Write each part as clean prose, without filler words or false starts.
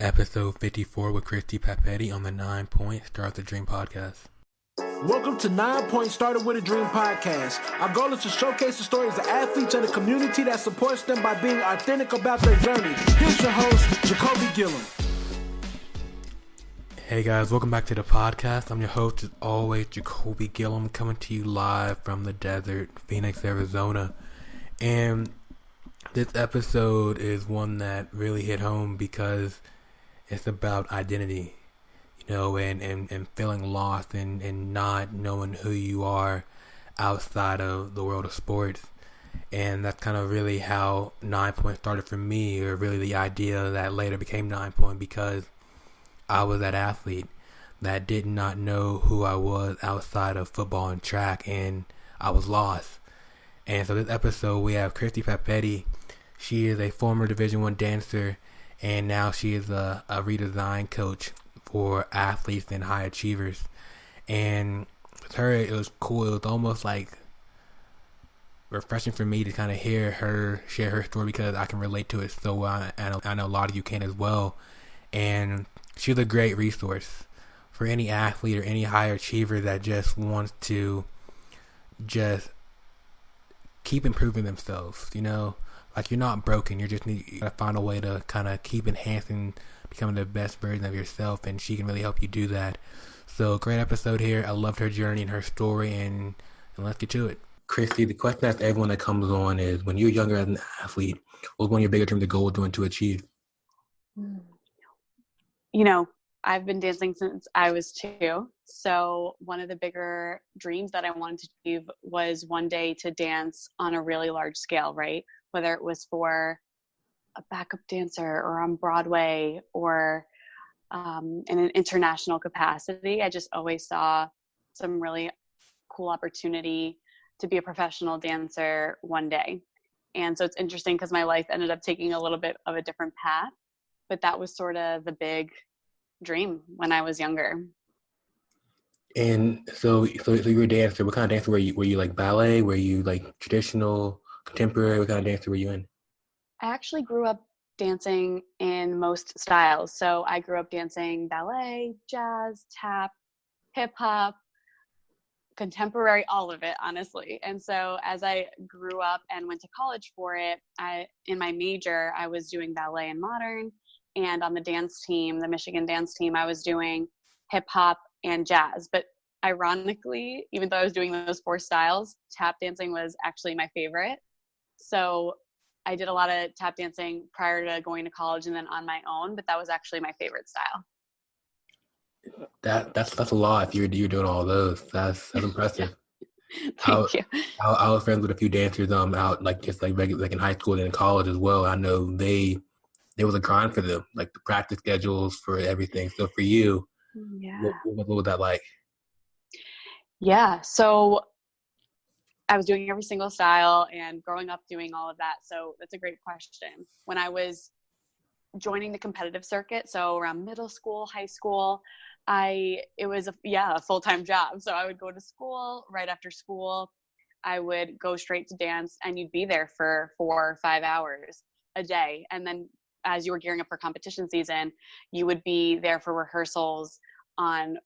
Episode 54 with Chrissy Papetti on the 9 Point Start the Dream podcast. Welcome to 9 Point Started with a Dream podcast. Our goal is to showcase the stories of athletes and the community that supports them by being authentic about their journey. Here's your host, Jacoby Gillum. Hey guys, welcome back to the podcast. I'm your host, as always, Jacoby Gillum, coming to you live from the desert, Phoenix, Arizona. And this episode is one that really hit home because it's about identity, and feeling lost and not knowing who you are outside of the world of sports. And that's kind of really how 9 Point started for me, or really the idea that later became 9 Point, because I was that athlete that did not know who I was outside of football and track, and I was lost. And so this episode we have Chrissy Papetti. She is a former Division I dancer, and now she is a redesign coach for athletes and high achievers. And with her, it was cool. It was almost like refreshing for me to kind of hear her share her story, because I can relate to it so well. I know a lot of you can as well. And she's a great resource for any athlete or any high achiever that just wants to just keep improving themselves, Like, you're not broken. You gotta find a way to kind of keep enhancing, becoming the best version of yourself, and she can really help you do that. So, great episode here. I loved her journey and her story, and let's get to it. Chrissy, the question I ask everyone that comes on is, when you're younger as an athlete, what was one of your bigger dreams or goals you wanted to achieve? I've been dancing since I was 2. So one of the bigger dreams that I wanted to achieve was one day to dance on a really large scale, right? Whether it was for a backup dancer or on Broadway or in an international capacity. I just always saw some really cool opportunity to be a professional dancer one day. And so it's interesting because my life ended up taking a little bit of a different path, but that was sort of the big dream when I was younger. And so you were a dancer. What kind of dancer were you? Were you like ballet? Were you like traditional, contemporary? What kind of dancer were you in? I actually grew up dancing in most styles. So I grew up dancing ballet, jazz, tap, hip hop, contemporary, all of it, honestly. And so as I grew up and went to college for it, in my major, I was doing ballet and modern. And on the dance team, the Michigan dance team, I was doing hip hop and jazz. But ironically, even though I was doing those 4 styles, tap dancing was actually my favorite. So I did a lot of tap dancing prior to going to college and then on my own, but that was actually my favorite style. That's a lot. If you're doing all those, that's impressive. Thank you. I was friends with a few dancers out like regular, like in high school and in college as well. I know there was a grind for them, like the practice schedules for everything. So for you, what was that like? Yeah, so I was doing every single style and growing up doing all of that. So that's a great question. When I was joining the competitive circuit, so around middle school, high school, it was a full-time job. So I would go to school. Right after school, I would go straight to dance, and you'd be there for 4 or 5 hours a day. And then as you were gearing up for competition season, you would be there for rehearsals on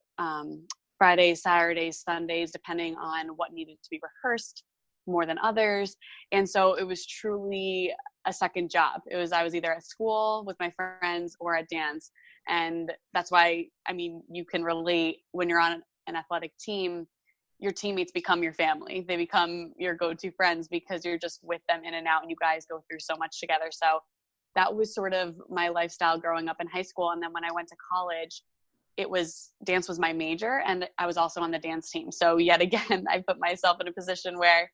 Fridays, Saturdays, Sundays, depending on what needed to be rehearsed more than others. And so it was truly a second job. I was either at school with my friends or at dance. And that's why, you can relate when you're on an athletic team, your teammates become your family. They become your go-to friends because you're just with them in and out, and you guys go through so much together. So that was sort of my lifestyle growing up in high school. And then when I went to college, dance was my major, and I was also on the dance team. So yet again, I put myself in a position where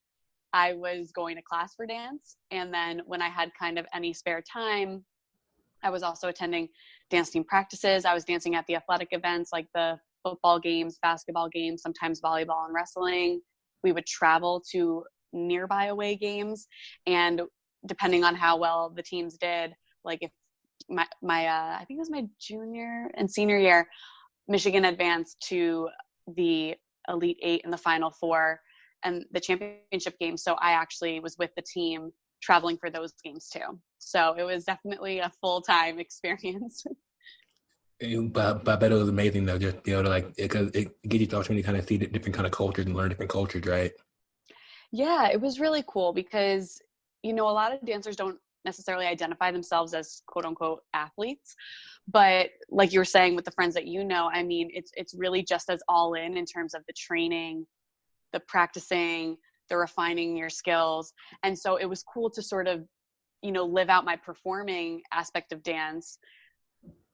I was going to class for dance. And then when I had kind of any spare time, I was also attending dance team practices. I was dancing at the athletic events, like the football games, basketball games, sometimes volleyball and wrestling. We would travel to nearby away games, and depending on how well the teams did, like if my I think it was my junior and senior year, Michigan advanced to the Elite 8 and the Final 4 and the championship game. So I actually was with the team traveling for those games too. So it was definitely a full-time experience. But I bet it was amazing though, just be able to like, because it gives you the opportunity to kind of see the different kind of cultures and learn different cultures, right? Yeah, it was really cool because, a lot of dancers don't necessarily identify themselves as quote unquote athletes. But like you were saying with the friends that I mean, it's really just as all in terms of the training, the practicing, the refining your skills. And so it was cool to sort of, live out my performing aspect of dance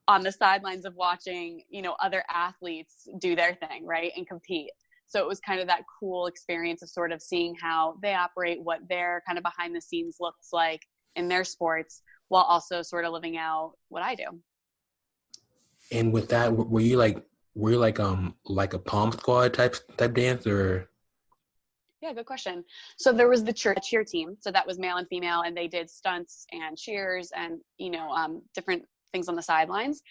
on the sidelines of watching, other athletes do their thing, right, and compete. So it was kind of that cool experience of sort of seeing how they operate, what their kind of behind the scenes looks like in their sports, while also sort of living out what I do. And with that, were you like a Palm Squad type dance, or? Yeah, good question. So there was the cheer team. So that was male and female, and they did stunts and cheers and, different things on the sidelines.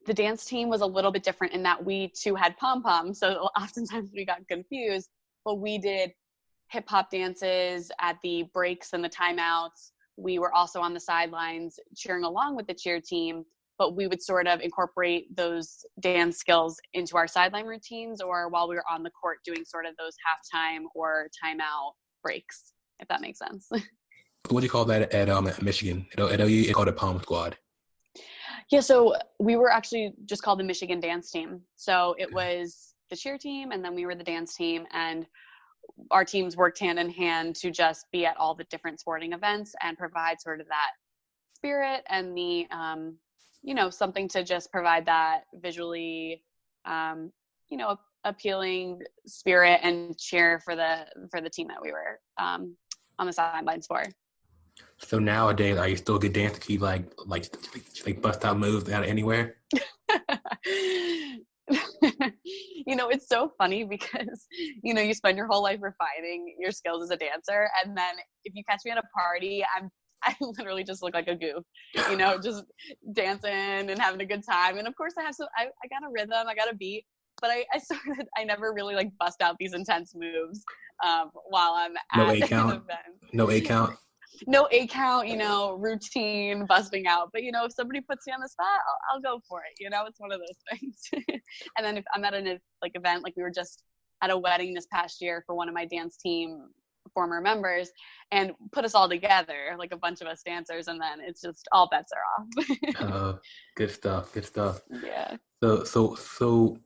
The dance team was a little bit different in that we too had pom-poms. So oftentimes we got confused, but we did hip hop dances at the breaks and the timeouts. We were also on the sidelines cheering along with the cheer team, but we would sort of incorporate those dance skills into our sideline routines or while we were on the court doing sort of those halftime or timeout breaks, if that makes sense. What do you call that at Michigan? At OU, it's called a Palm Squad. Yeah, so we were actually just called the Michigan dance team. So it was the cheer team and then we were the dance team, and our teams worked hand in hand to just be at all the different sporting events and provide sort of that spirit and the, something to just provide that visually, appealing spirit and cheer for the team that we were on the sidelines for. So nowadays, are you still a good dancer? Can you like bust out moves out of anywhere? It's so funny because, you spend your whole life refining your skills as a dancer. And then if you catch me at a party, I literally just look like a goof, just dancing and having a good time. And of course I got a rhythm, I got a beat, but I never really like bust out these intense moves while I'm at an event. No A count. No A count, routine busting out. But, if somebody puts me on the spot, I'll go for it. It's one of those things. And then if I'm at an event, like we were just at a wedding this past year for one of my dance team former members, and put us all together, like a bunch of us dancers, and then it's just all bets are off. Good stuff. Yeah. So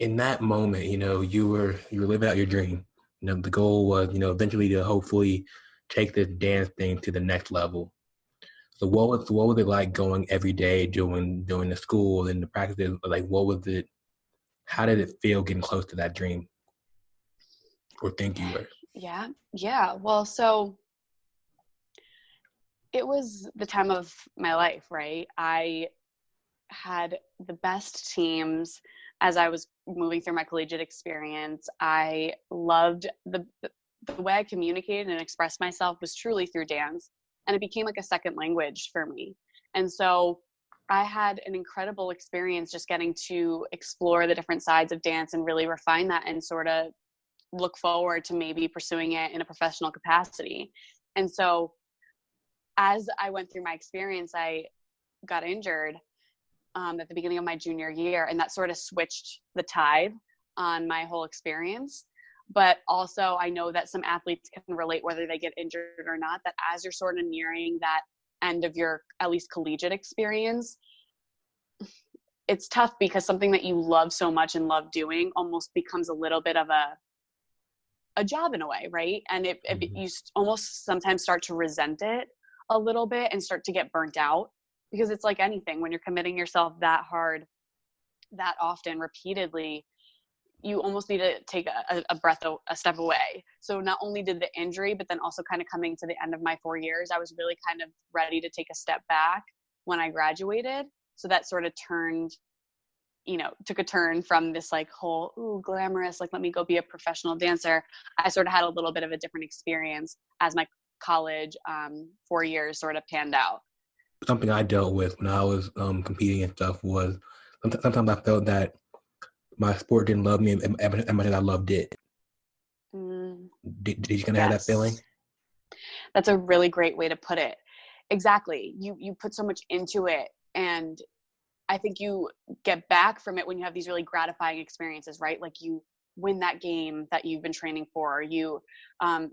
in that moment, you were living out your dream. The goal was, eventually to hopefully take this dance thing to the next level. So what was it like going every day doing the school and the practices? Like, what was it? How did it feel getting close to that dream? Or think you were? Yeah. Well, so it was the time of my life, right? I had the best teams as I was moving through my collegiate experience. I loved the way I communicated and expressed myself was truly through dance, and it became like a second language for me. And so I had an incredible experience just getting to explore the different sides of dance and really refine that and sort of look forward to maybe pursuing it in a professional capacity. And so as I went through my experience, I got injured at the beginning of my junior year, and that sort of switched the tide on my whole experience. But also I know that some athletes can relate, whether they get injured or not, that as you're sort of nearing that end of your at least collegiate experience, it's tough because something that you love so much and love doing almost becomes a little bit of a job in a way, right? And you almost sometimes start to resent it a little bit and start to get burnt out, because it's like anything, when you're committing yourself that hard, that often, repeatedly, you almost need to take a step away. So not only did the injury, but then also kind of coming to the end of my 4 years, I was really kind of ready to take a step back when I graduated. So that sort of took a turn from this like whole, ooh, glamorous, like, let me go be a professional dancer. I sort of had a little bit of a different experience as my college 4 years sort of panned out. Something I dealt with when I was competing and stuff was sometimes I felt that my sport didn't love me as much as I loved it. Did you kind of have that feeling? That's a really great way to put it. Exactly. You put so much into it, and I think you get back from it when you have these really gratifying experiences, right? Like you win that game that you've been training for, you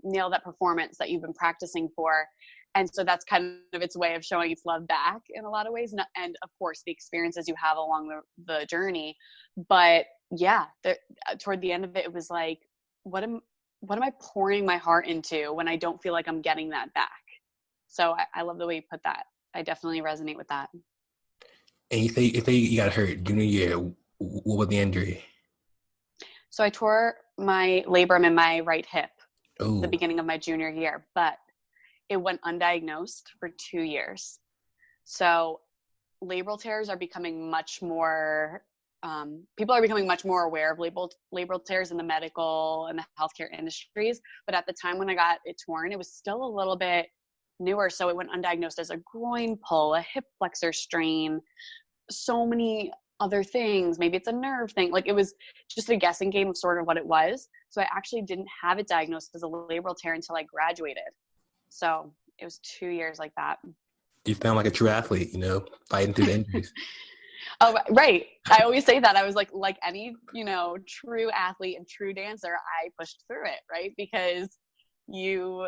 nail that performance that you've been practicing for. And so that's kind of its way of showing its love back in a lot of ways. And of course, the experiences you have along the journey. But yeah, toward the end of it, it was like, what am I pouring my heart into when I don't feel like I'm getting that back? So I love the way you put that. I definitely resonate with that. And you say you got hurt junior year. What was the injury? So I tore my labrum in my right hip Oh. the beginning of my junior year, but it went undiagnosed for 2 years. So labral tears are becoming much more, people are becoming much more aware of labral tears in the medical and the healthcare industries. But at the time when I got it torn, it was still a little bit newer. So it went undiagnosed as a groin pull, a hip flexor strain, so many other things. Maybe it's a nerve thing. Like it was just a guessing game of sort of what it was. So I actually didn't have it diagnosed as a labral tear until I graduated. So it was 2 years like that. You sound like a true athlete, fighting through the injuries. Oh, right. I always say that. I was like any, true athlete and true dancer, I pushed through it, right? Because you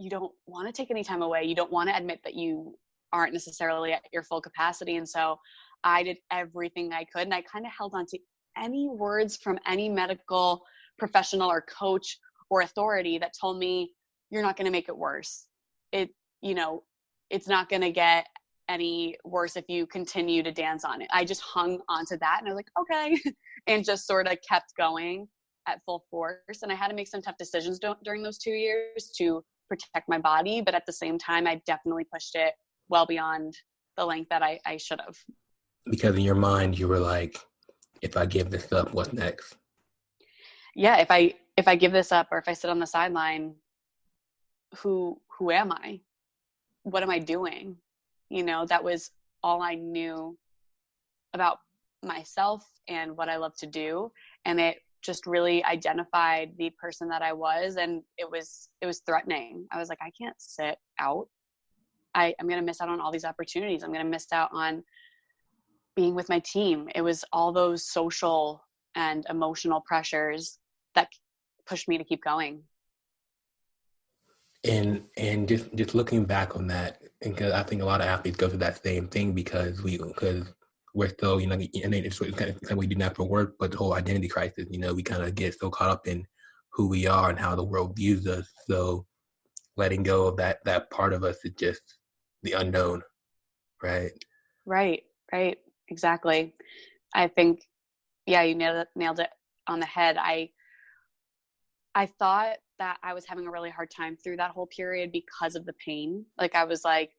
don't want to take any time away. You don't want to admit that you aren't necessarily at your full capacity. And so I did everything I could. And I kind of held on to any words from any medical professional or coach or authority that told me, you're not going to make it worse. It's not going to get any worse if you continue to dance on it. I just hung onto that and I was like, okay. And just sort of kept going at full force. And I had to make some tough decisions during those 2 years to protect my body. But at the same time, I definitely pushed it well beyond the length that I should have. Because in your mind, you were like, if I give this up, what's next? Yeah. If I give this up, or if I sit on the sideline, who am I? What am I doing? That was all I knew about myself and what I love to do. And it just really identified the person that I was. And it was threatening. I was like, I can't sit out. I'm going to miss out on all these opportunities. I'm going to miss out on being with my team. It was all those social and emotional pressures that pushed me to keep going. And just looking back on that, because I think a lot of athletes go through that same thing because we're so, and it's kind of we do natural work, but the whole identity crisis, we kind of get so caught up in who we are and how the world views us. So letting go of that part of us is just the unknown, right? Right, exactly. I think, yeah, you nailed it on the head. I thought that I was having a really hard time through that whole period because of the pain. Like I was like,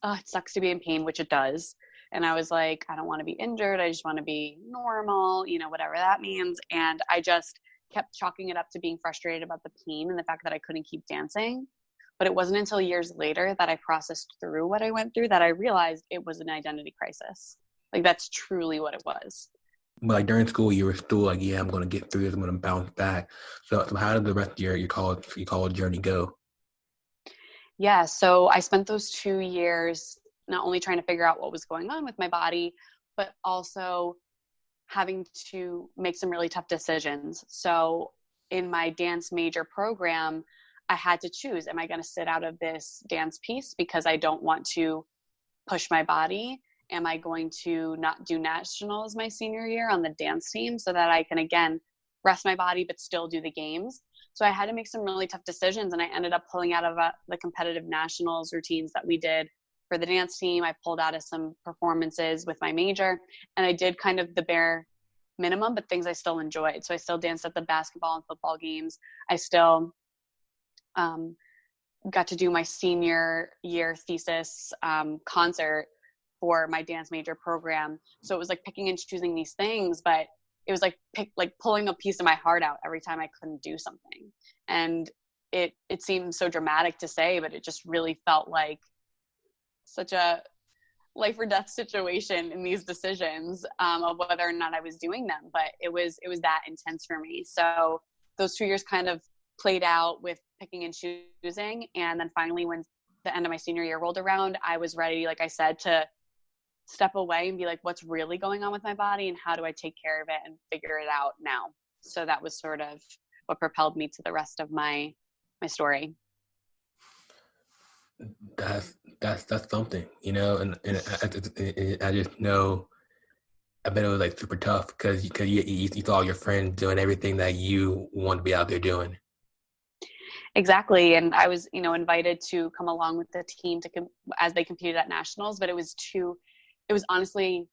oh, it sucks to be in pain, which it does. And I was like, I don't want to be injured. I just want to be normal, whatever that means. And I just kept chalking it up to being frustrated about the pain and the fact that I couldn't keep dancing. But it wasn't until years later that I processed through what I went through that I realized it was an identity crisis. Like that's truly what it was. But like during school, you were still like, yeah, I'm going to get through this. I'm going to bounce back. So how did the rest of your college journey go? Yeah. So I spent those 2 years not only trying to figure out what was going on with my body, but also having to make some really tough decisions. So in my dance major program, I had to choose, am I going to sit out of this dance piece because I don't want to push my body? Am I going to not do nationals my senior year on the dance team so that I can, again, rest my body but still do the games? So I had to make some really tough decisions, and I ended up pulling out of the competitive nationals routines that we did for the dance team. I pulled out of some performances with my major, and I did kind of the bare minimum, but things I still enjoyed. So I still danced at the basketball and football games. I still got to do my senior year thesis concert for my dance major program. So it was like picking and choosing these things, but it was like pulling a piece of my heart out every time I couldn't do something. And it seemed so dramatic to say, but it just really felt like such a life or death situation in these decisions of whether or not I was doing them. But it was that intense for me. So those 2 years kind of played out with picking and choosing. And then finally, when the end of my senior year rolled around, I was ready, like I said, to step away and be like, what's really going on with my body and how do I take care of it and figure it out now? So that was sort of what propelled me to the rest of my story. That's something, you know, and I just know, I bet it was like super tough because you saw your friends doing everything that you want to be out there doing. Exactly. And I was, invited to come along with the team as they competed at nationals, but it was honestly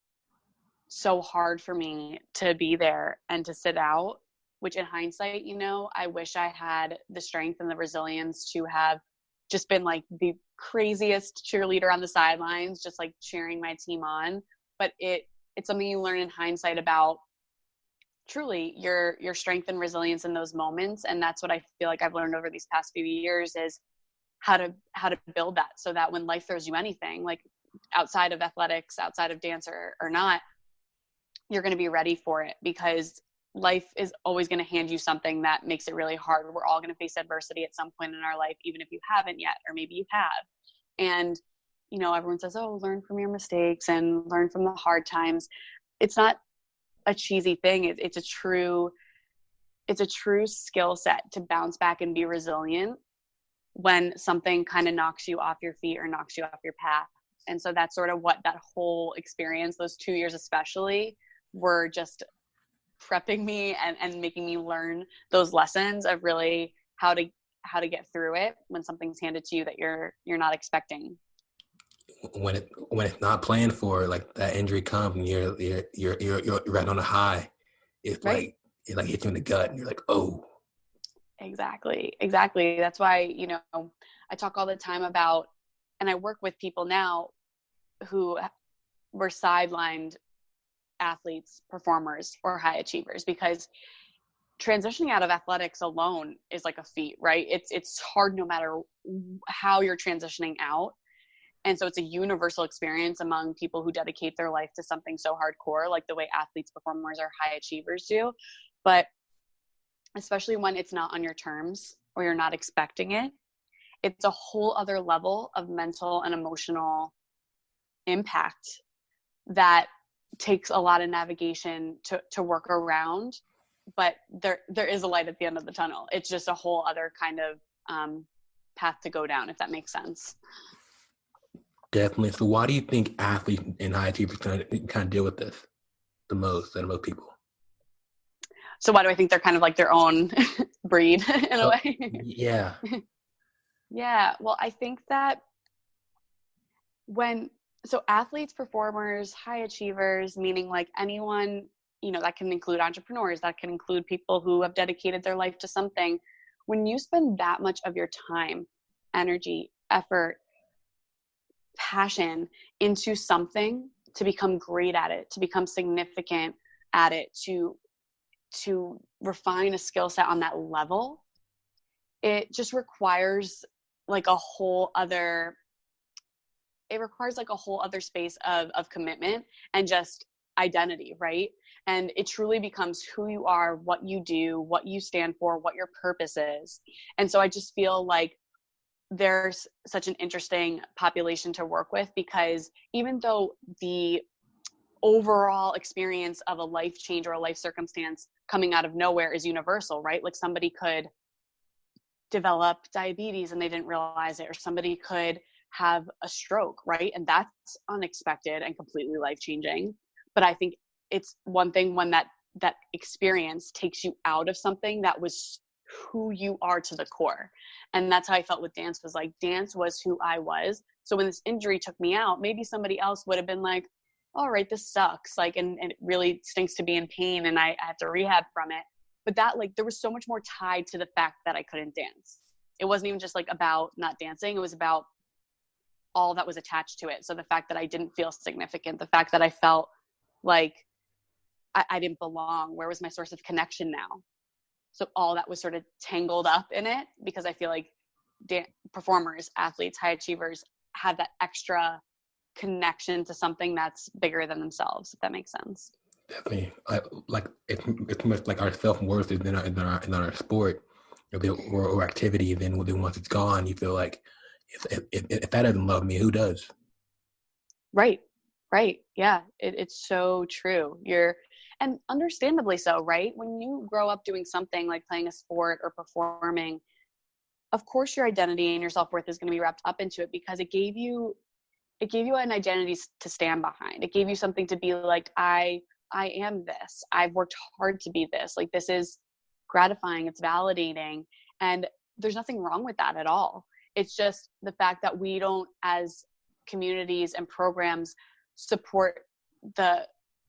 so hard for me to be there and to sit out, which in hindsight, I wish I had the strength and the resilience to have just been like the craziest cheerleader on the sidelines, just like cheering my team on. But it's something you learn in hindsight about truly your strength and resilience in those moments. And that's what I feel like I've learned over these past few years is how to build that, so that when life throws you anything, like outside of athletics, outside of dance or not, you're going to be ready for it, because life is always going to hand you something that makes it really hard. We're all going to face adversity at some point in our life, even if you haven't yet, or maybe you have. And, everyone says, oh, learn from your mistakes and learn from the hard times. It's not a cheesy thing. It's a true skill set to bounce back and be resilient when something kind of knocks you off your feet or knocks you off your path. And so that's sort of what that whole experience, those 2 years especially, were just prepping me and making me learn those lessons of really how to get through it when something's handed to you that you're not expecting. When it's not planned for, like that injury comes and you're right on a high. It's right. Like it like hits you in the gut and you're like, oh. Exactly. That's why, I talk all the time about, and I work with people now who were sidelined athletes, performers, or high achievers, because transitioning out of athletics alone is like a feat, right? It's hard no matter how you're transitioning out. And so it's a universal experience among people who dedicate their life to something so hardcore, like the way athletes, performers, or high achievers do. But especially when it's not on your terms or you're not expecting it, it's a whole other level of mental and emotional impact that takes a lot of navigation to work around. But there is a light at the end of the tunnel. It's just a whole other kind of path to go down, if that makes sense. Definitely. So why do you think athletes and high achievers kind of deal with this the most out of most people? So why do I think they're kind of like their own breed in a way? Yeah. Yeah. Well, I think that so athletes, performers, high achievers, meaning like anyone, that can include entrepreneurs, that can include people who have dedicated their life to something. When you spend that much of your time, energy, effort, passion into something, to become great at it, to become significant at it, to refine a skill set on that level, it just requires like a whole other space of commitment and just identity, right? And it truly becomes who you are, what you do, what you stand for, what your purpose is. And so I just feel like there's such an interesting population to work with, because even though the overall experience of a life change or a life circumstance coming out of nowhere is universal, right? Like somebody could develop diabetes and they didn't realize it, or somebody could have a stroke, right? And that's unexpected and completely life-changing. But I think it's one thing when that experience takes you out of something that was who you are to the core. And that's how I felt with dance, was like dance was who I was. So when this injury took me out, maybe somebody else would have been like, all right, this sucks. Like, and it really stinks to be in pain and I have to rehab from it. But that, like, there was so much more tied to the fact that I couldn't dance. It wasn't even just like about not dancing. It was about all that was attached to it. So the fact that I didn't feel significant, the fact that I felt like I didn't belong, where was my source of connection now? So all that was sort of tangled up in it, because I feel like performers, athletes, high achievers have that extra connection to something that's bigger than themselves, if that makes sense. Definitely. It's much like our self-worth is in our sport or activity. Then once it's gone, you feel like if that doesn't love me, who does? Right. Right. Yeah. It's so true. And understandably so, right? When you grow up doing something like playing a sport or performing, of course your identity and your self-worth is going to be wrapped up into it, because it gave you an identity to stand behind. It gave you something to be like, I am this. I've worked hard to be this. Like, this is gratifying. It's validating. And there's nothing wrong with that at all. It's just the fact that we don't, as communities and programs, support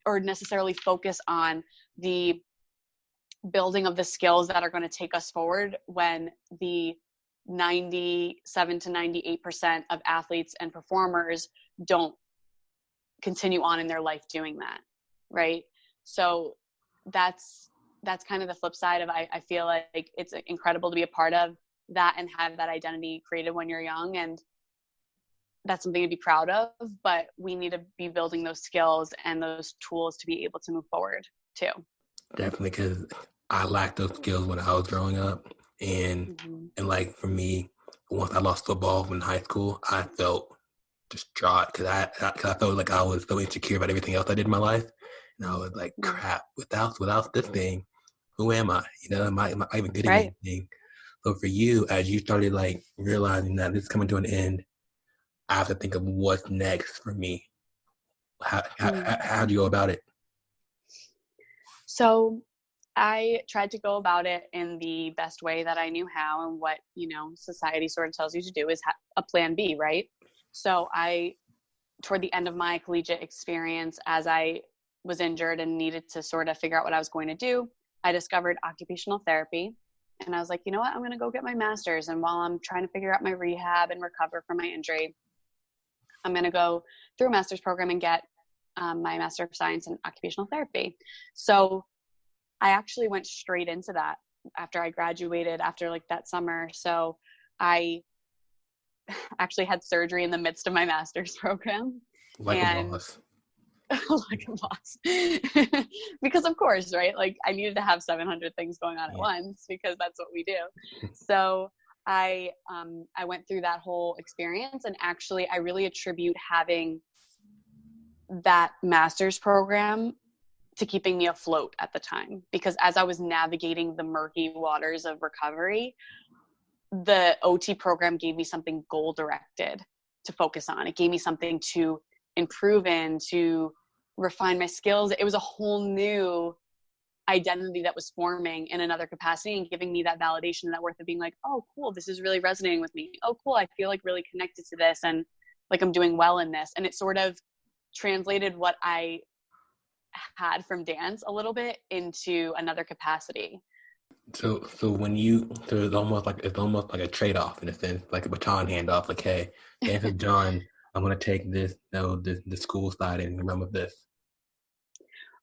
or necessarily focus on the building of the skills that are going to take us forward when the 97 to 98% of athletes and performers don't continue on in their life doing that. Right. So that's kind of the flip side of, I feel like it's incredible to be a part of that and have that identity created when you're young. And that's something to be proud of, but we need to be building those skills and those tools to be able to move forward too. Definitely, because I lacked those skills when I was growing up. And and like for me, once I lost football in high school, I felt distraught because I felt like I was so insecure about everything else I did in my life. And I was like, crap, without this thing, who am I? Am I even good at anything? So for you, as you started like realizing that this is coming to an end, I have to think of what's next for me. How do you go about it? So I tried to go about it in the best way that I knew how, and what, society sort of tells you to do is a plan B, right? So toward the end of my collegiate experience, as I was injured and needed to sort of figure out what I was going to do, I discovered occupational therapy. And I was like, you know what, I'm going to go get my master's. And while I'm trying to figure out my rehab and recover from my injury, I'm going to go through a master's program and get my Master of Science in Occupational Therapy. So I actually went straight into that after I graduated, after like that summer. So I actually had surgery in the midst of my master's program. Like a boss. Like a boss. Because of course, right? Like, I needed to have 700 things going on at once, because that's what we do. So I went through that whole experience, and actually I really attribute having that master's program to keeping me afloat at the time, because as I was navigating the murky waters of recovery, the OT program gave me something goal directed to focus on. It gave me something to improve in, to refine my skills. It was a whole new identity that was forming in another capacity, and giving me that validation and that worth of being like, oh, cool, this is really resonating with me. Oh, cool, I feel like really connected to this, and like I'm doing well in this. And it sort of translated what I had from dance a little bit into another capacity. So it's almost like a trade-off in a sense, like a baton handoff. Like, hey, dance with John, I'm gonna take this the school side and run with this.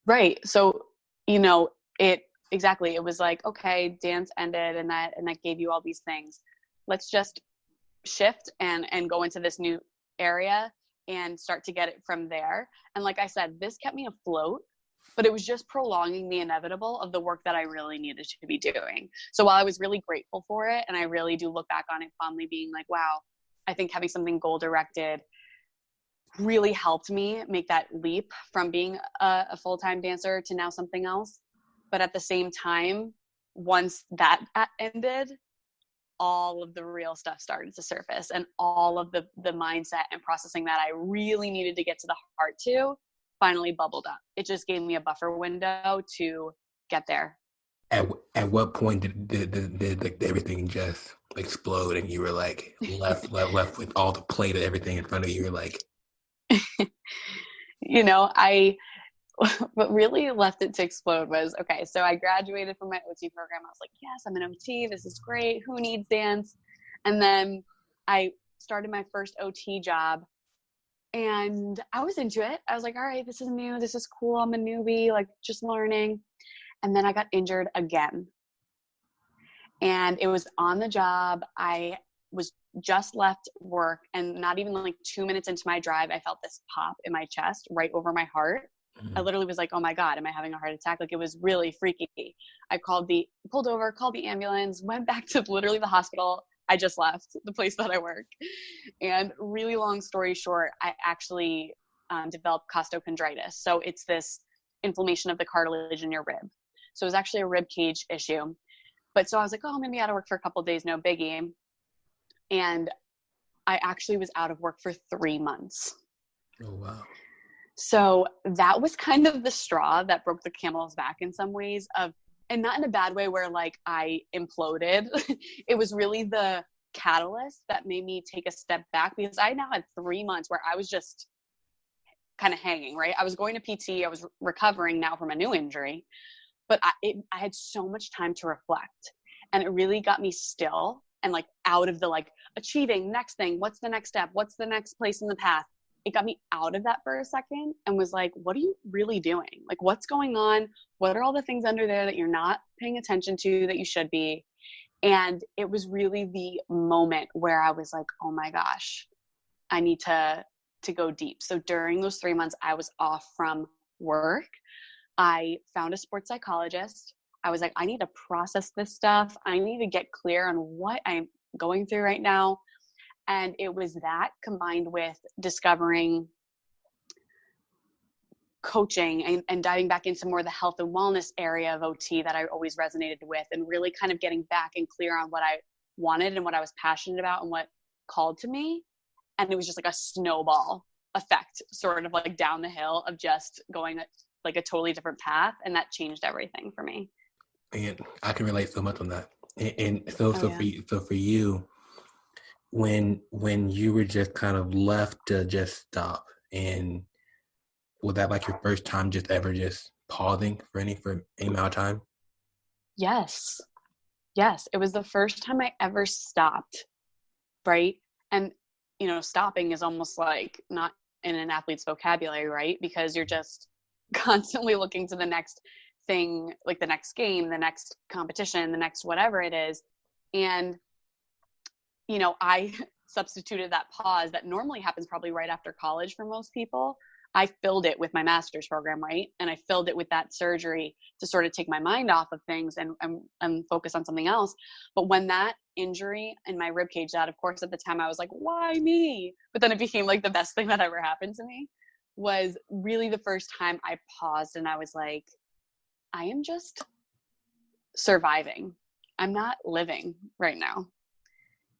Right. So it was like, okay, dance ended, and that gave you all these things. Let's just shift and go into this new area and start to get it from there. And like I said, this kept me afloat, but it was just prolonging the inevitable of the work that I really needed to be doing. So while I was really grateful for it, and I really do look back on it fondly, being like, wow, I think having something goal directed really helped me make that leap from being a full-time dancer to now something else. But at the same time, once that ended, all of the real stuff started to surface, and all of the mindset and processing that I really needed to get to the heart to finally bubbled up. It just gave me a buffer window to get there. At what point did everything just explode, and you were like left with all the plate of everything in front of you? You were like, what really left it to explode was, okay, so I graduated from my OT program. I was like, yes, I'm an OT. This is great. Who needs dance? And then I started my first OT job, and I was into it. I was like, all right, this is new. This is cool. I'm a newbie, like just learning. And then I got injured again. And it was on the job. I was just left work, and not even like 2 minutes into my drive, I felt this pop in my chest right over my heart. I literally was like, oh my God, am I having a heart attack? Like, it was really freaky. I pulled over, called the ambulance, went back to literally the hospital. I just left the place that I work. And really long story short, I actually developed costochondritis. So it's this inflammation of the cartilage in your rib. So it was actually a rib cage issue. But so I was like, oh, I'm going to be out of work for a couple of days, no biggie. And I actually was out of work for 3 months. Oh, wow. So that was kind of the straw that broke the camel's back in some ways, and not in a bad way where like I imploded. It was really the catalyst that made me take a step back, because I now had 3 months where I was just kind of hanging, right? I was going to PT. I was recovering now from a new injury, but I had so much time to reflect, and it really got me still and like out of the like achieving next thing. What's the next step? What's the next place in the path? It got me out of that for a second and was like, what are you really doing? Like, what's going on? What are all the things under there that you're not paying attention to that you should be? And it was really the moment where I was like, oh my gosh, I need to go deep. So during those 3 months, I was off from work. I found a sports psychologist. I was like, I need to process this stuff. I need to get clear on what I'm going through right now. And it was that combined with discovering coaching and diving back into more the health and wellness area of OT that I always resonated with, and really kind of getting back and clear on what I wanted and what I was passionate about and what called to me. And it was just like a snowball effect, sort of like down the hill of just going like a totally different path. And that changed everything for me. And I can relate so much on that. And so for you, when you were just kind of left to just stop, and was that like your first time just ever just pausing for any amount of time? Yes, it was the first time I ever stopped, right? And you know, stopping is almost like not in an athlete's vocabulary, right? Because you're just constantly looking to the next thing, like the next game, the next competition, the next whatever it is. And you know, I substituted that pause that normally happens probably right after college for most people. I filled it with my master's program, right? And I filled it with that surgery to sort of take my mind off of things and focus on something else. But when that injury in my ribcage, that of course at the time I was like, why me? But then it became like the best thing that ever happened to me, was really the first time I paused and I was like, I am just surviving. I'm not living right now.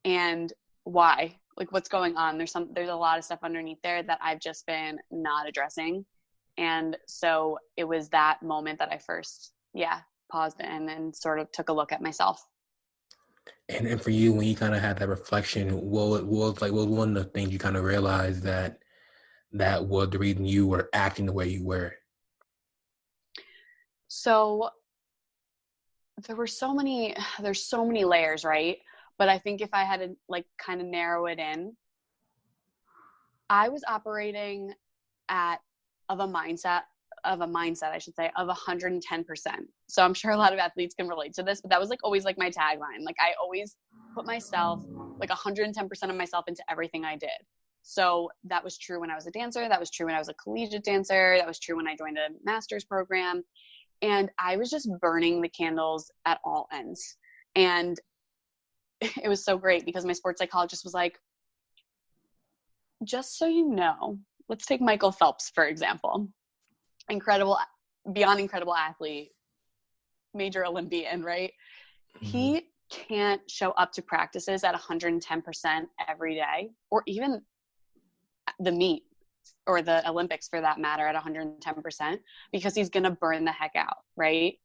And why? Like, what's going on? There's a lot of stuff underneath there that I've just been not addressing. And so it was that moment that I first, paused and then sort of took a look at myself. And for you, when you kind of had that reflection, what was one of the things you kind of realized that was the reason you were acting the way you were? So there's so many layers, right? But I think if I had to like kind of narrow it in, I was operating of a mindset, I should say, of 110%. So I'm sure a lot of athletes can relate to this, but that was like always like my tagline. Like I always put myself like 110% of myself into everything I did. So that was true when I was a dancer. That was true when I was a collegiate dancer. That was true when I joined a master's program. And I was just burning the candles at all ends. And it was so great because my sports psychologist was like, just so you know, let's take Michael Phelps, for example. Beyond incredible athlete, major Olympian, right? Mm-hmm. He can't show up to practices at 110% every day, or even the meet or the Olympics for that matter at 110%, because he's going to burn the heck out, right?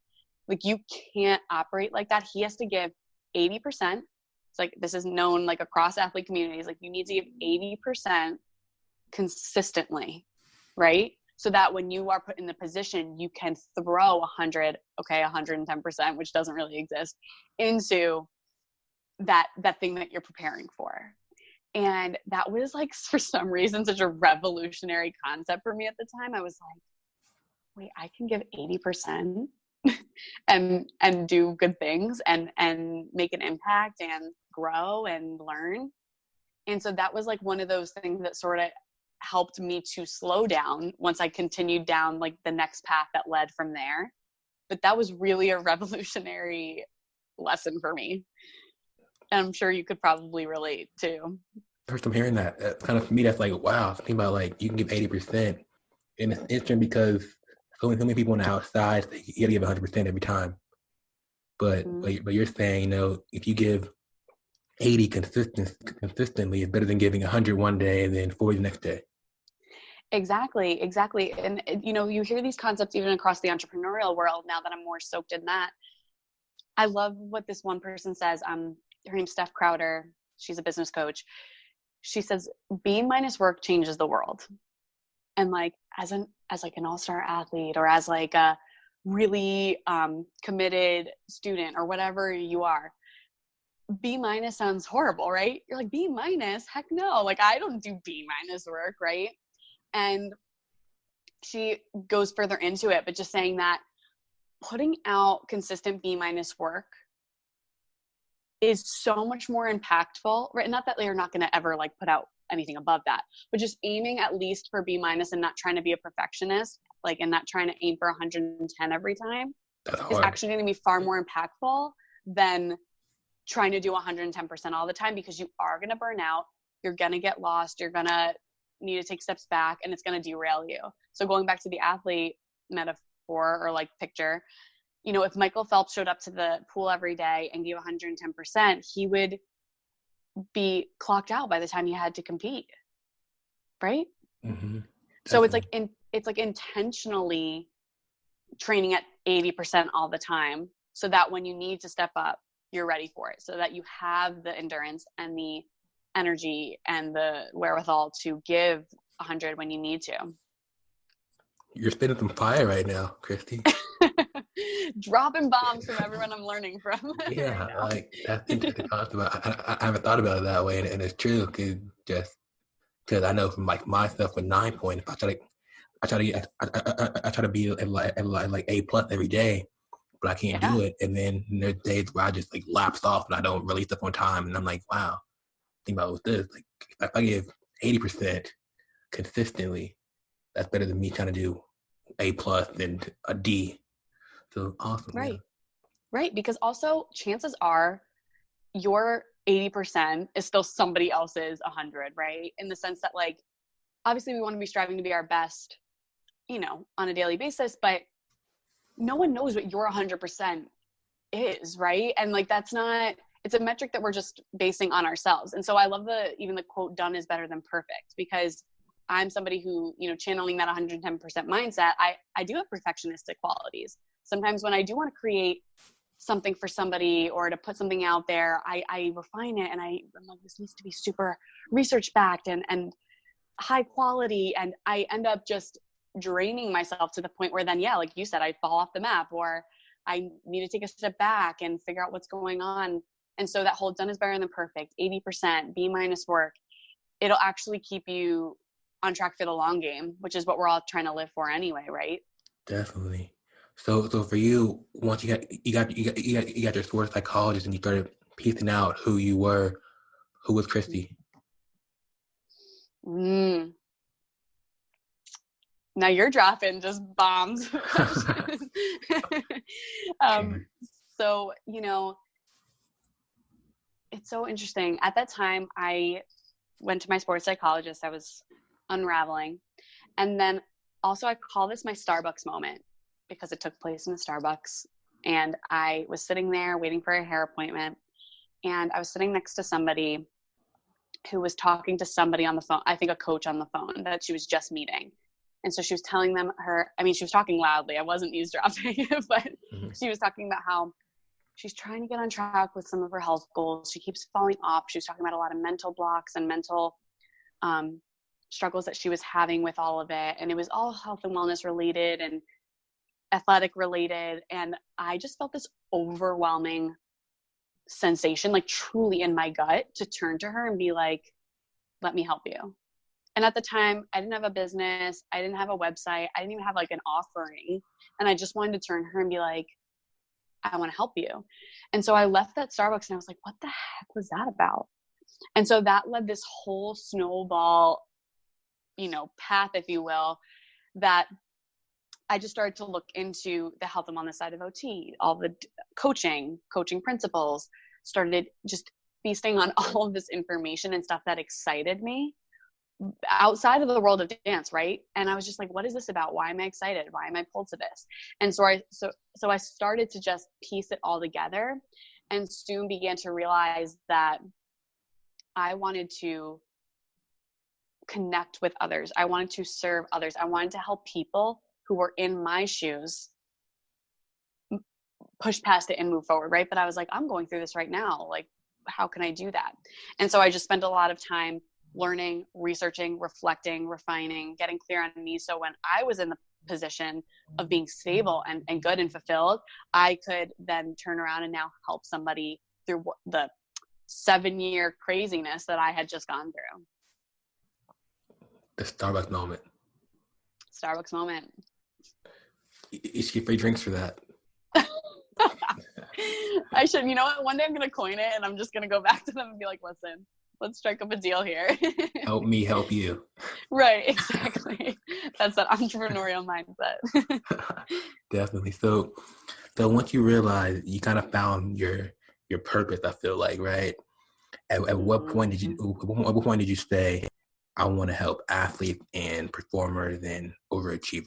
Like you can't operate like that. He has to give 80%. It's like, this is known like across athlete communities, like you need to give 80% consistently, right? So that when you are put in the position, you can throw 110%, which doesn't really exist, into that thing that you're preparing for. And that was like, for some reason, such a revolutionary concept for me at the time. I was like, wait, I can give 80% and do good things and make an impact and grow and learn. And so that was like one of those things that sort of helped me to slow down once I continued down like the next path that led from there. But that was really a revolutionary lesson for me. And I'm sure you could probably relate too. first time hearing that. Kind of for me, that's like, wow. Think about like you can give 80%, and it's interesting because so many people on the outside, you got to give 100% every time. But Mm-hmm. but you're saying, if you give 80 consistently, it's better than giving 100 one day and then 40 the next day. Exactly. And you hear these concepts even across the entrepreneurial world now that I'm more soaked in that. I love what this one person says. Her name's Steph Crowder. She's a business coach. She says, B minus work changes the world. And like, as an all-star athlete, or as like a really committed student, or whatever you are, B minus sounds horrible, right? You're like, B minus? Heck no. Like, I don't do B minus work, right? And she goes further into it, but just saying that putting out consistent B minus work is so much more impactful, right? Not that you're not going to ever like put out anything above that, but just aiming at least for B minus and not trying to be a perfectionist, like, and not trying to aim for 110 every time is actually going to be far more impactful than trying to do 110% all the time, because you are going to burn out. You're going to get lost. You're going to need to take steps back, and it's going to derail you. So going back to the athlete metaphor or like picture, if Michael Phelps showed up to the pool every day and gave 110%, he would be clocked out by the time he had to compete. Right? Mm-hmm. So it's like intentionally training at 80% all the time, so that when you need to step up, you're ready for it, so that you have the endurance and the energy and the wherewithal to give 100 when you need to. You're spitting some fire right now, Christy. Dropping bombs from everyone I'm learning from. Yeah, right, like that's interesting concept. I haven't thought about it that way, and it's true because I know from like myself with 9 point, if I try to be at like A+ every day, but I can't do it. And then there's days where I just like lapse off and I don't release stuff on time, and I'm like, wow. Think about this. Like if I give 80% consistently, that's better than me trying to do A+ and a D. So awesome. Right. Yeah. Right. Because also chances are your 80% is still somebody else's 100, right? In the sense that, like, obviously we want to be striving to be our best, on a daily basis, but no one knows what your 100% is, right? And like, it's a metric that we're just basing on ourselves. And so I love even the quote, done is better than perfect, because I'm somebody who, channeling that 110% mindset, I do have perfectionistic qualities. Sometimes when I do want to create something for somebody or to put something out there, I refine it, and I'm like, this needs to be super research backed and high quality. And I end up just draining myself to the point where then, like you said, I fall off the map, or I need to take a step back and figure out what's going on. And so that whole done is better than perfect, 80%, B minus work, it'll actually keep you on track for the long game, which is what we're all trying to live for anyway, right? Definitely. So for you, once you got your sports psychologist and you started piecing out who you were, who was Christy? Now you're dropping just bombs. So, it's so interesting. At that time, I went to my sports psychologist. I was unraveling. And then also I call this my Starbucks moment, because it took place in a Starbucks. And I was sitting there waiting for a hair appointment. And I was sitting next to somebody who was talking to somebody on the phone, I think a coach on the phone that she was just meeting. And so she was telling them she was talking loudly. I wasn't eavesdropping, but she was talking about how she's trying to get on track with some of her health goals. She keeps falling off. She was talking about a lot of mental blocks and mental struggles that she was having with all of it. And it was all health and wellness related and athletic related. And I just felt this overwhelming sensation, like truly in my gut, to turn to her and be like, let me help you. And at the time, I didn't have a business. I didn't have a website. I didn't even have like an offering. And I just wanted to turn to her and be like, I want to help you. And so I left that Starbucks and I was like, what the heck was that about? And so that led this whole snowball, path, if you will, that I just started to look into the health and wellness side of OT, all the coaching principles, started just feasting on all of this information and stuff that excited me outside of the world of dance, right? And I was just like, what is this about? Why am I excited? Why am I pulled to this? And so I started to just piece it all together, and soon began to realize that I wanted to connect with others. I wanted to serve others. I wanted to help people who were in my shoes push past it and move forward, right? But I was like, I'm going through this right now. Like, how can I do that? And so I just spent a lot of time learning, researching, reflecting, refining, getting clear on me. So when I was in the position of being stable and good and fulfilled, I could then turn around and now help somebody through the 7-year craziness that I had just gone through. The Starbucks moment. Starbucks moment. You should get free drinks for that. I should. You know what? One day I'm going to coin it, and I'm just going to go back to them and be like, listen, let's strike up a deal here. Help me help you. Right, exactly. That's that entrepreneurial mindset. Definitely. So once you realize you kind of found your purpose, I feel like, right? At what point did you say, I want to help athletes and performers and overachievers?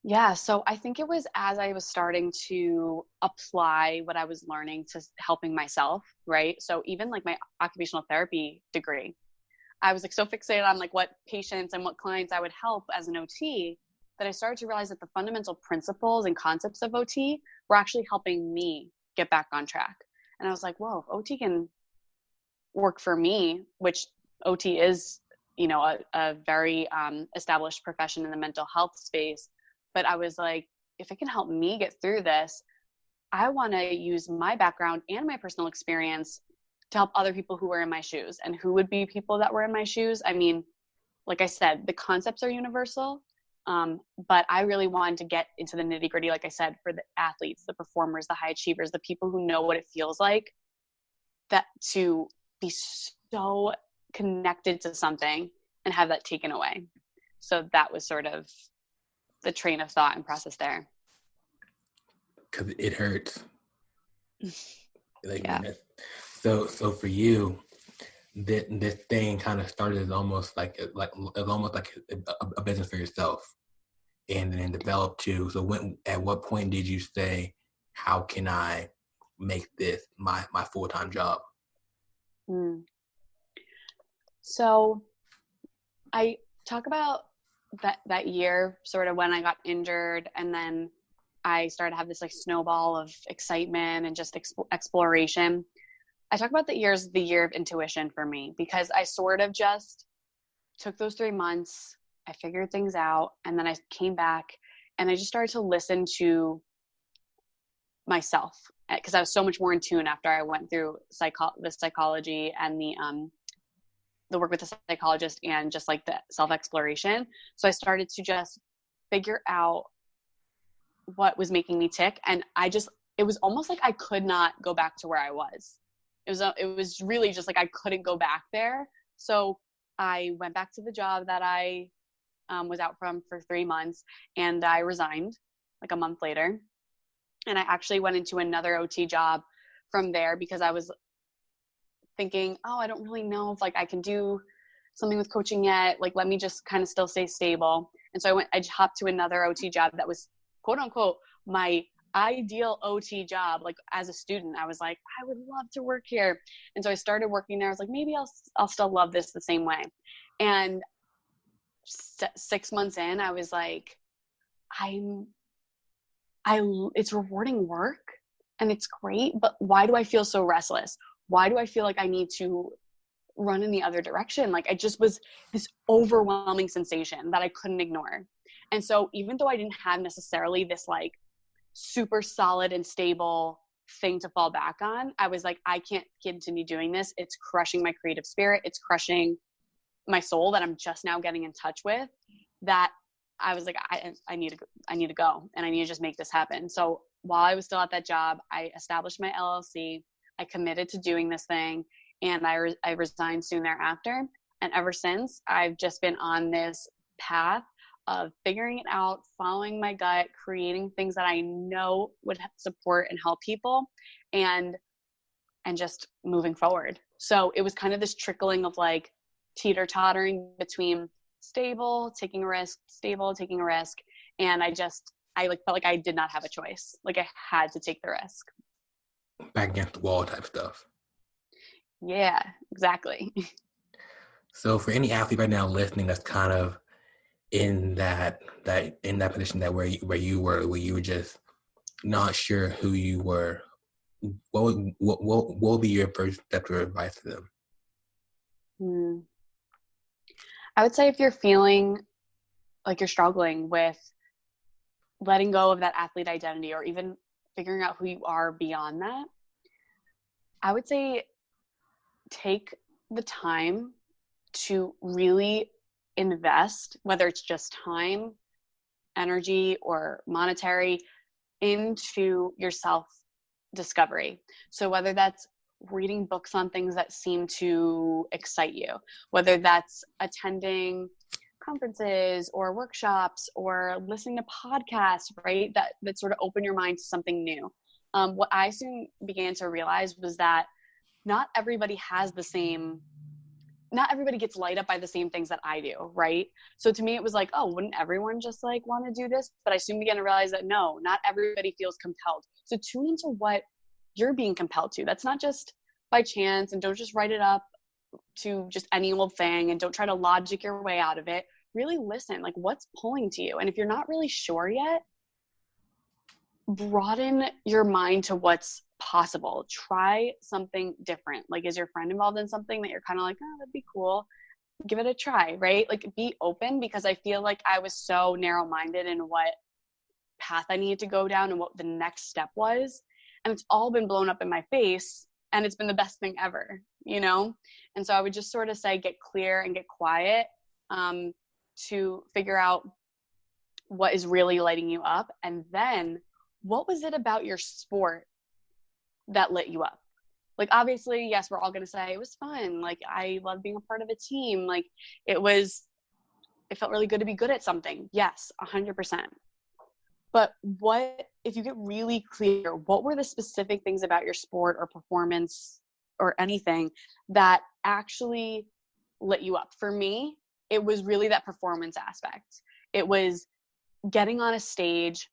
Yeah, so I think it was as I was starting to apply what I was learning to helping myself, right? So even like my occupational therapy degree, I was like so fixated on like what patients and what clients I would help as an OT that I started to realize that the fundamental principles and concepts of OT were actually helping me get back on track. And I was like, whoa, OT can work for me, which OT is, you know, a very established profession in the mental health space. But I was like, if it can help me get through this, I want to use my background and my personal experience to help other people who were in my shoes. And who would be people that were in my shoes? I mean, like I said, the concepts are universal, but I really wanted to get into the nitty gritty, like I said, for the athletes, the performers, the high achievers, the people who know what it feels like that to be so connected to something and have that taken away. So that was sort of the train of thought and process there. Because it hurts. Like, yeah. So for you, this thing kind of started as almost like a business for yourself, and then developed to. So at what point did you say, how can I make this my full-time job? So I talk about that year, sort of when I got injured, and then I started to have this like snowball of excitement and just exploration. I talk about the year of intuition for me, because I sort of just took those 3 months, I figured things out, and then I came back and I just started to listen to myself, because I was so much more in tune after I went through the psychology and the work with the psychologist and just like the self-exploration. So I started to just figure out what was making me tick. And it was almost like I could not go back to where I was. It was really just like I couldn't go back there. So I went back to the job that I was out from for 3 months, and I resigned like a month later. And I actually went into another OT job from there, because I was thinking, oh, I don't really know if like I can do something with coaching yet. Like, let me just kind of still stay stable. And so I hopped to another OT job that was quote unquote my ideal OT job. Like as a student, I was like, I would love to work here. And so I started working there. I was like, maybe I'll still love this the same way. And 6 months in, I was like, it's rewarding work and it's great, but why do I feel so restless? Why do I feel like I need to run in the other direction? Like, I just was this overwhelming sensation that I couldn't ignore. And so even though I didn't have necessarily this like super solid and stable thing to fall back on, I was like, I can't continue doing this. It's crushing my creative spirit. It's crushing my soul that I'm just now getting in touch with, that I was like, I need to go, and I need to just make this happen. So while I was still at that job, I established my LLC. I committed to doing this thing, and I resigned soon thereafter. And ever since, I've just been on this path of figuring it out, following my gut, creating things that I know would support and help people. And and just moving forward. So it was kind of this trickling of like teeter-tottering between stable, taking a risk, stable, taking a risk. And I like felt like I did not have a choice. Like I had to take the risk. Back against the wall type stuff. Yeah, exactly. So for any athlete right now listening that's kind of in that position that where you were just not sure who you were, what would be your first step of advice to them? I would say if you're feeling like you're struggling with letting go of that athlete identity or even figuring out who you are beyond that, I would say take the time to really invest, whether it's just time, energy, or monetary, into your self-discovery. So whether that's reading books on things that seem to excite you, whether that's attending conferences or workshops or listening to podcasts, right, that sort of open your mind to something new. What I soon began to realize was that not everybody gets light up by the same things that I do, right? So to me, it was like, oh, wouldn't everyone just like want to do this? But I soon began to realize that no, not everybody feels compelled. So tune into what you're being compelled to. That's not just by chance, and don't just write it up to just any old thing, and don't try to logic your way out of it. Really listen, like what's pulling to you. And if you're not really sure yet, broaden your mind to what's possible. Try something different. Like, is your friend involved in something that you're kind of like, oh, that'd be cool? Give it a try, right? Like, be open, because I feel like I was so narrow-minded in what path I needed to go down and what the next step was. And it's all been blown up in my face, and it's been the best thing ever, you know? And so I would just sort of say, get clear and get quiet to figure out what is really lighting you up. And then what was it about your sport that lit you up? Like, obviously, yes, we're all going to say it was fun. Like, I love being a part of a team. Like, it felt really good to be good at something. Yes, 100%. But if you get really clear, what were the specific things about your sport or performance or anything that actually lit you up? For me, it was really that performance aspect. It was getting on a stage,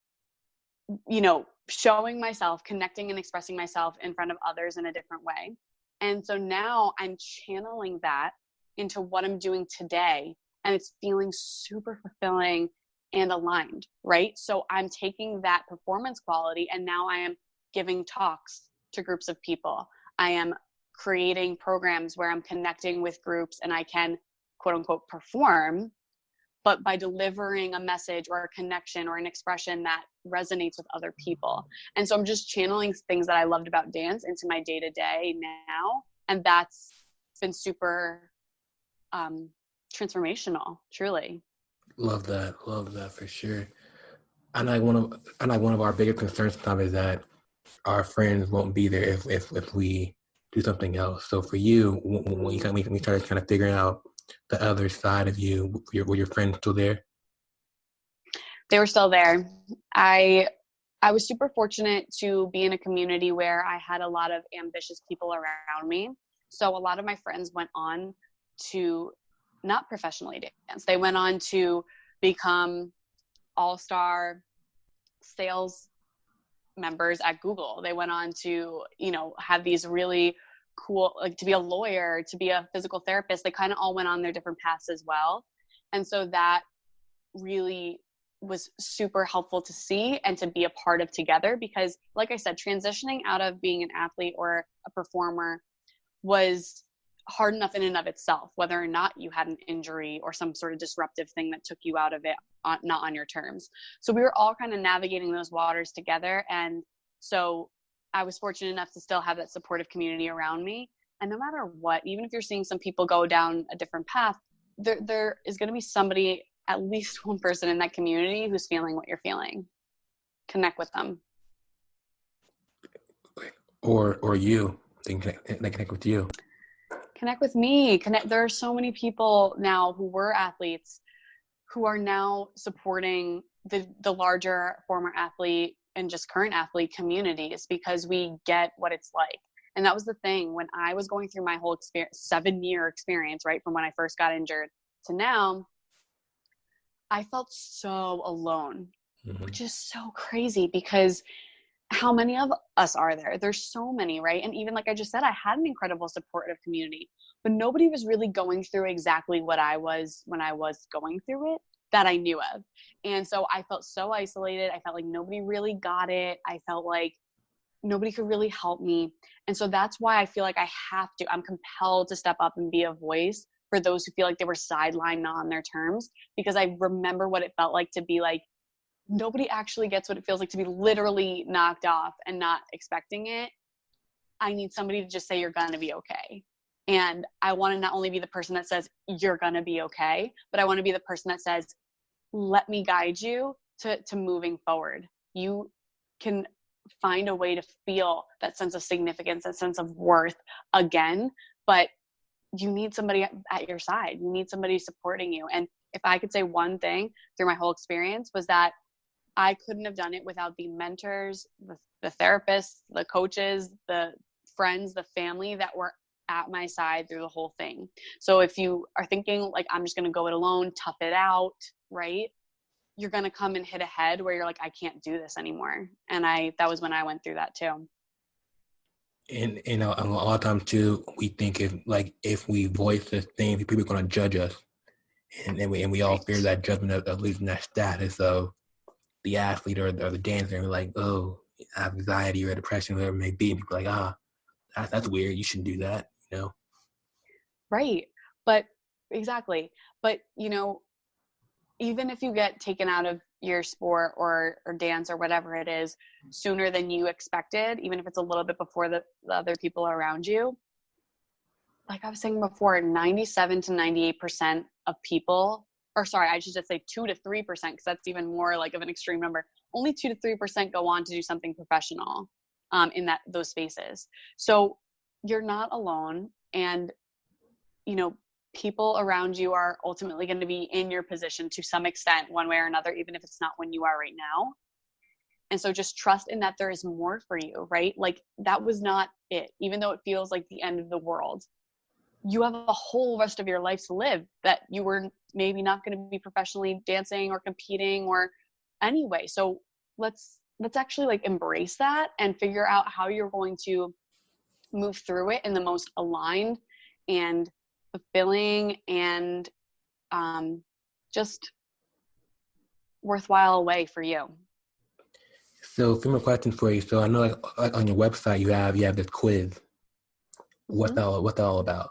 showing myself, connecting and expressing myself in front of others in a different way. And so now I'm channeling that into what I'm doing today, and it's feeling super fulfilling and aligned, right? So I'm taking that performance quality, and now I am giving talks to groups of people. I am creating programs where I'm connecting with groups, and I can, quote unquote, perform, but by delivering a message or a connection or an expression that resonates with other people. And so I'm just channeling things that I loved about dance into my day-to-day now. And that's been super transformational, truly. Love that for sure. And one of our biggest concerns sometimes is that our friends won't be there if we do something else. So for you, when you started kind of figuring out the other side of you, were your friends still there? They were still there. I was super fortunate to be in a community where I had a lot of ambitious people around me. So a lot of my friends went on to not professionally dance. They went on to become all-star sales members at Google. They went on to, have these really cool, like to be a lawyer, to be a physical therapist. They kind of all went on their different paths as well. And so that really was super helpful to see and to be a part of together, because like I said, transitioning out of being an athlete or a performer was hard enough in and of itself, whether or not you had an injury or some sort of disruptive thing that took you out of it, not on your terms. So we were all kind of navigating those waters together. And so I was fortunate enough to still have that supportive community around me. And no matter what, even if you're seeing some people go down a different path, there is going to be somebody, at least one person in that community who's feeling what you're feeling. Connect with them. Or you. They connect with you. Connect with me. There are so many people now who were athletes who are now supporting the larger former athlete and just current athlete communities, because we get what it's like. And that was the thing when I was going through my whole 7-year experience, right? From when I first got injured to now, I felt so alone, which is so crazy because how many of us are there? There's so many, right? And even like I just said, I had an incredible supportive community, but nobody was really going through exactly what I was when I was going through it that I knew of. And so I felt so isolated. I felt like nobody really got it. I felt like nobody could really help me. And so that's why I feel like I'm compelled to step up and be a voice for those who feel like they were sidelined, not on their terms, because I remember what it felt like to be like, nobody actually gets what it feels like to be literally knocked off and not expecting it. I need somebody to just say, you're going to be okay. And I want to not only be the person that says, you're going to be okay, but I want to be the person that says, let me guide you to moving forward. You can find a way to feel that sense of significance, that sense of worth again, but you need somebody at your side. You need somebody supporting you. And if I could say one thing through my whole experience was that I couldn't have done it without the mentors, the therapists, the coaches, the friends, the family that were at my side through the whole thing. So if you are thinking like, I'm just going to go it alone, tough it out, right? You're going to come and hit a head where you're like, I can't do this anymore. And that was when I went through that too. And a lot of times too, we think if we voice this thing, people are going to judge us, and we all fear that judgment of losing that status of the athlete or the dancer, and we're like, oh, anxiety or depression, whatever it may be. And people are like, that's weird. You shouldn't do that, you know? Right. But exactly. But, you know, even if you get taken out of your sport or dance or whatever it is sooner than you expected, even if it's a little bit before the other people around you, like I was saying before, 97 to 98% of people, or sorry, I should just say 2 to 3%, because that's even more like of an extreme number. Only 2 to 3% go on to do something professional in those spaces. So you're not alone, and you know, people around you are ultimately going to be in your position to some extent, one way or another, even if it's not when you are right now. And so just trust in that there is more for you, right? Like that was not it, even though it feels like the end of the world. You have a whole rest of your life to live that you were maybe not going to be professionally dancing or competing or anyway. So let's actually like embrace that and figure out how you're going to move through it in the most aligned and fulfilling and just worthwhile way for you. So, similar question for you. So, I know like on your website you have this quiz. What's that all about?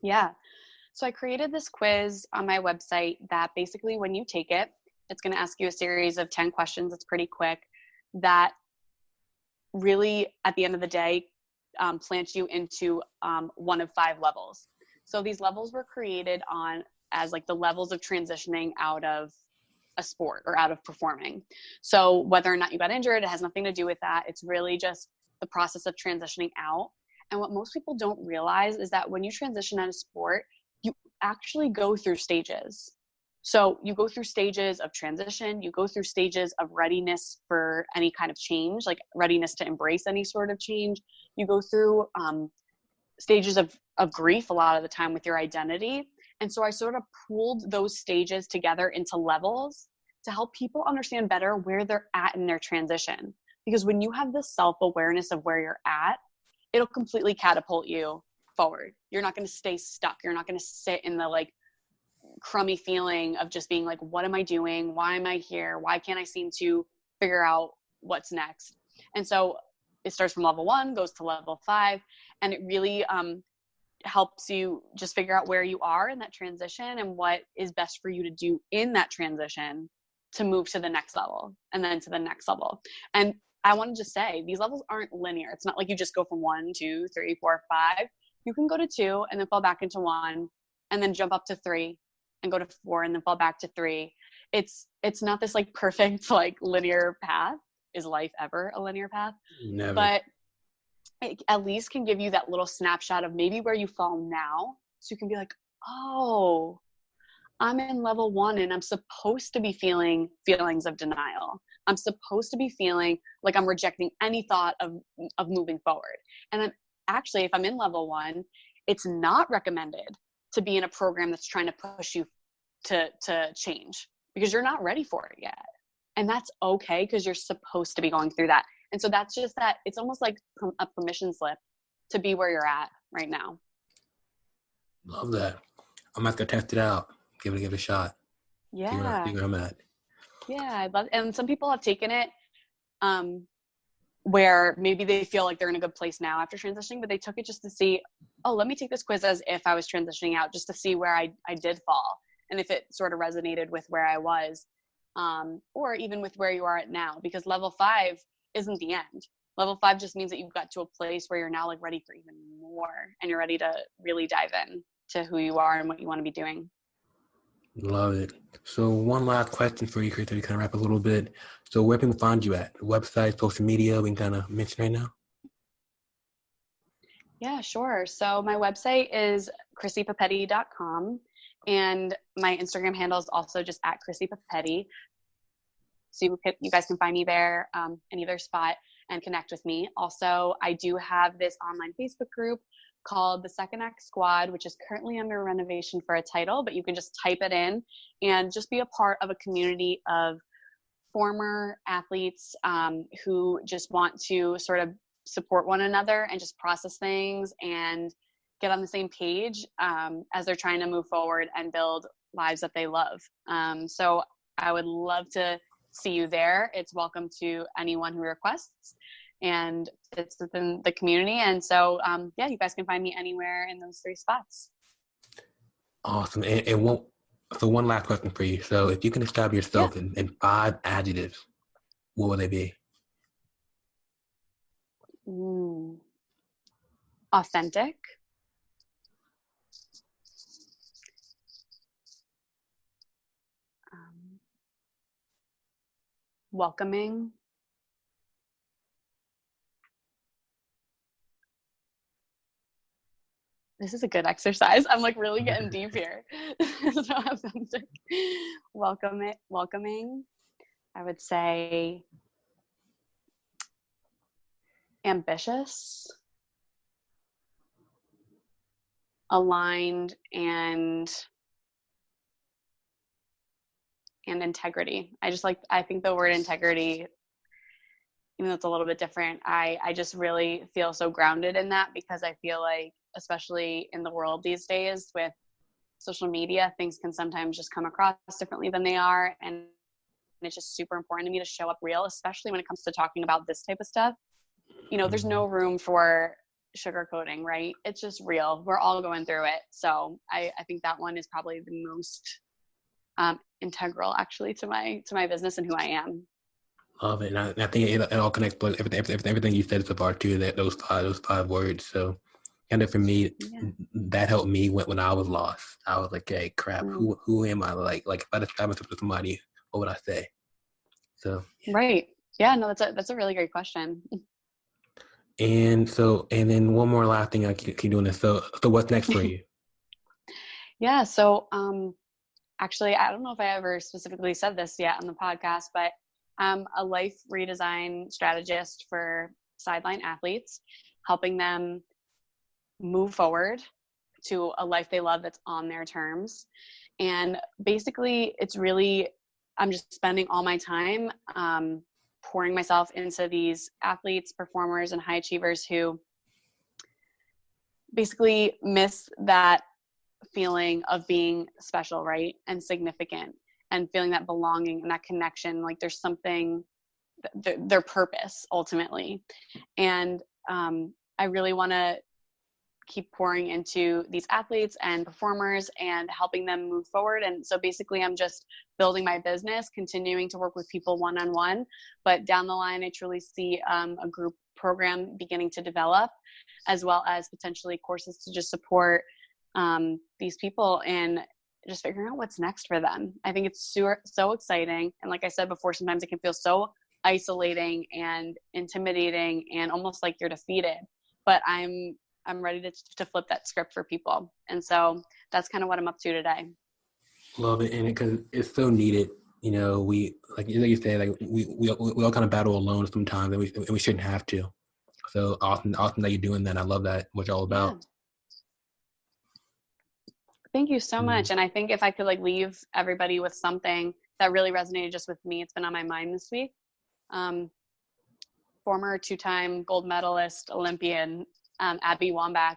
Yeah. So I created this quiz on my website that basically when you take it, it's going to ask you a series of 10 questions. It's pretty quick that really at the end of the day plants you into one of 5 levels. So these levels were created as like the levels of transitioning out of a sport or out of performing. So whether or not you got injured, it has nothing to do with that. It's really just the process of transitioning out. And what most people don't realize is that when you transition out of sport, you actually go through stages. So you go through stages of transition, you go through stages of readiness for any kind of change, like readiness to embrace any sort of change. You go through stages of grief a lot of the time with your identity. And so I sort of pooled those stages together into levels to help people understand better where they're at in their transition. Because when you have this self-awareness of where you're at, it'll completely catapult you forward. You're not going to stay stuck. You're not going to sit in the like crummy feeling of just being like, what am I doing? Why am I here? Why can't I seem to figure out what's next? And so it starts from level 1, goes to level 5, and it really helps you just figure out where you are in that transition and what is best for you to do in that transition to move to the next level and then to the next level. And I want to just say these levels aren't linear. It's not like you just go from 1, 2, 3, 4, 5. You can go to 2 and then fall back into 1 and then jump up to 3 and go to 4 and then fall back to 3. It's not this like perfect like linear path. Is life ever a linear path? Never. But it at least can give you that little snapshot of maybe where you fall now. So you can be like, oh, I'm in level 1 and I'm supposed to be feeling feelings of denial. I'm supposed to be feeling like I'm rejecting any thought of moving forward. And then actually, if I'm in level 1, it's not recommended to be in a program that's trying to push you to change, because you're not ready for it yet. And that's okay, because you're supposed to be going through that. And so that's just that, it's almost like a permission slip to be where you're at right now. Love that. I'm going to have to test it out. Give it a shot. Yeah. See where I'm at. Yeah, I love, and some people have taken it where maybe they feel like they're in a good place now after transitioning, but they took it just to see, oh, let me take this quiz as if I was transitioning out, just to see where I did fall, and if it sort of resonated with where I was, or even with where you are at now, because level 5 isn't the end. Level 5 just means that you've got to a place where you're now like ready for even more, and you're ready to really dive in to who you are and what you want to be doing. Love it. So one last question for you, Chris, to kind of wrap a little bit. So where can we find you at? Website, social media, we can kind of mention right now? Yeah, sure. So my website is chrissypapetti.com, and my Instagram handle is also just at chrissypapetti. So you guys can find me there in either spot and connect with me. Also, I do have this online Facebook group called the Second Act Squad, which is currently under renovation for a title, but you can just type it in and just be a part of a community of former athletes who just want to sort of support one another and just process things and get on the same page as they're trying to move forward and build lives that they love. So I would love to see you there. It's welcome to anyone who requests, and it's within the community. And so, yeah, you guys can find me anywhere in those 3 spots. Awesome. So one last question for you. So if you can describe yourself in 5 adjectives, what would they be? Authentic. Welcoming. This is a good exercise. I'm like really getting deep here. So authentic. Welcoming. I would say ambitious, aligned, and integrity. I think the word integrity, even though it's a little bit different, I just really feel so grounded in that, because I feel like, especially in the world these days with social media, things can sometimes just come across differently than they are. And it's just super important to me to show up real, especially when it comes to talking about this type of stuff. You know, there's no room for sugarcoating, right? It's just real. We're all going through it. So I think that one is probably the most integral, actually, to my business and who I am. Love it. And I think it all connects with everything you said so far too, that those five words. So kind of for me, that helped me when I was lost. I was like, hey, crap, who am I? Like if I describe myself to somebody, what would I say? So Right. Yeah, no, that's a really great question. And then one more last thing, I keep doing this. So what's next for you? Yeah. So, actually, I don't know if I ever specifically said this yet on the podcast, but I'm a life redesign strategist for sideline athletes, helping them move forward to a life they love that's on their terms. And basically, it's really, I'm just spending all my time pouring myself into these athletes, performers, and high achievers who basically miss that feeling of being special, right? And significant, and feeling that belonging and that connection, like there's something, their purpose ultimately. And I really want to keep pouring into these athletes and performers and helping them move forward. And so basically I'm just building my business, continuing to work with people one-on-one, but down the line, I truly see a group program beginning to develop, as well as potentially courses to just support these people and just figuring out what's next for them. I think it's so exciting. And like I said before, sometimes it can feel so isolating and intimidating and almost like you're defeated, but I'm ready to flip that script for people. And so that's kind of what I'm up to today. Love it, and because it's so needed. You know, we like you say, like we all kind of battle alone sometimes, and we shouldn't have to. So awesome that you're doing that. I love that. What you're all about. Thank you so much. And I think if I could like leave everybody with something that really resonated just with me, it's been on my mind this week. Former 2-time gold medalist Olympian Abby Wambach,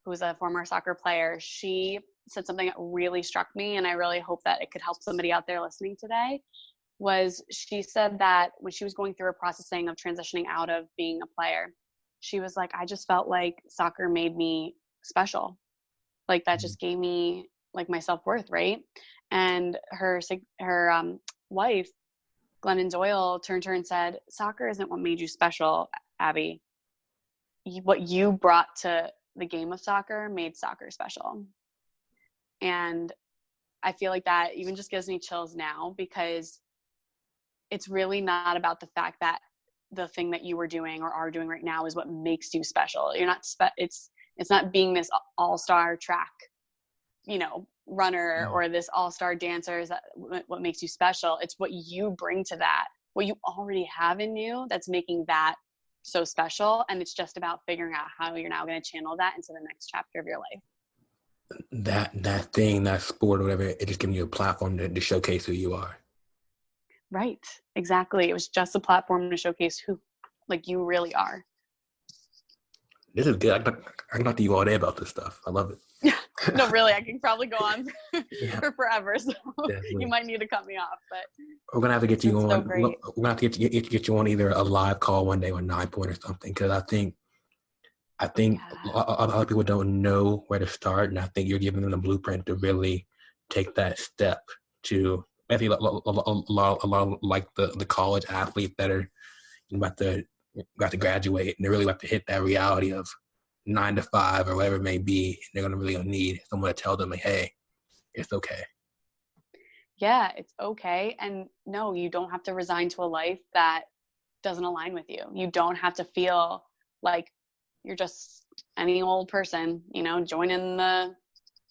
who's a former soccer player, she said something that really struck me, and I really hope that it could help somebody out there listening today. Was she said that when she was going through a processing of transitioning out of being a player, she was like, I just felt like soccer made me special. Like that just gave me like my self-worth, right? And her wife, Glennon Doyle, turned to her and said, soccer isn't what made you special, Abby. What you brought to the game of soccer made soccer special. And I feel like that even just gives me chills now, because it's really not about the fact that the thing that you were doing or are doing right now is what makes you special. You're not it's not being this all-star track, runner or this all-star dancer is that what makes you special. It's what you bring to that, what you already have in you that's making that so special. And it's just about figuring out how you're now going to channel that into the next chapter of your life. That thing, that sport or whatever, it just gives you a platform to showcase who you are. Right. Exactly. It was just a platform to showcase who like you really are. This is good. I can talk to you all day about this stuff. I love it. No, really, I can probably go on for forever. So you might need to cut me off, but we're gonna have to get you on. So great. We're gonna have to get you on either a live call one day or 9 Point or something, because I think a lot of people don't know where to start, and I think you're giving them the blueprint to really take that step to. I think a lot like the college athletes that are about to graduate, and they're really about to hit that reality of 9 to 5 or whatever it may be. They're gonna really need someone to tell them, like, hey, it's okay. Yeah, it's okay. And no, you don't have to resign to a life that doesn't align with you. You don't have to feel like you're just any old person, joining the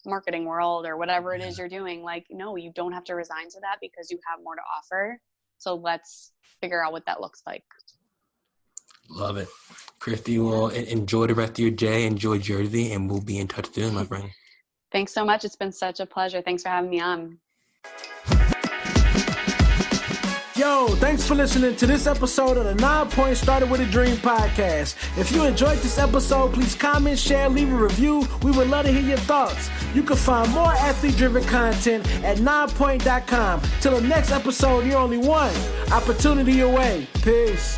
marketing world or whatever it is you're doing. Like, no, you don't have to resign to that, because you have more to offer. So let's figure out what that looks like. Love it. Chrissy, well, enjoy the rest of your day. Enjoy Jersey, and we'll be in touch soon, my friend. Thanks so much. It's been such a pleasure. Thanks for having me on. Yo, thanks for listening to this episode of the 9 Point Started With a Dream podcast. If you enjoyed this episode, please comment, share, leave a review. We would love to hear your thoughts. You can find more athlete-driven content at 9point.com. Till the next episode, you're only one opportunity away. Peace.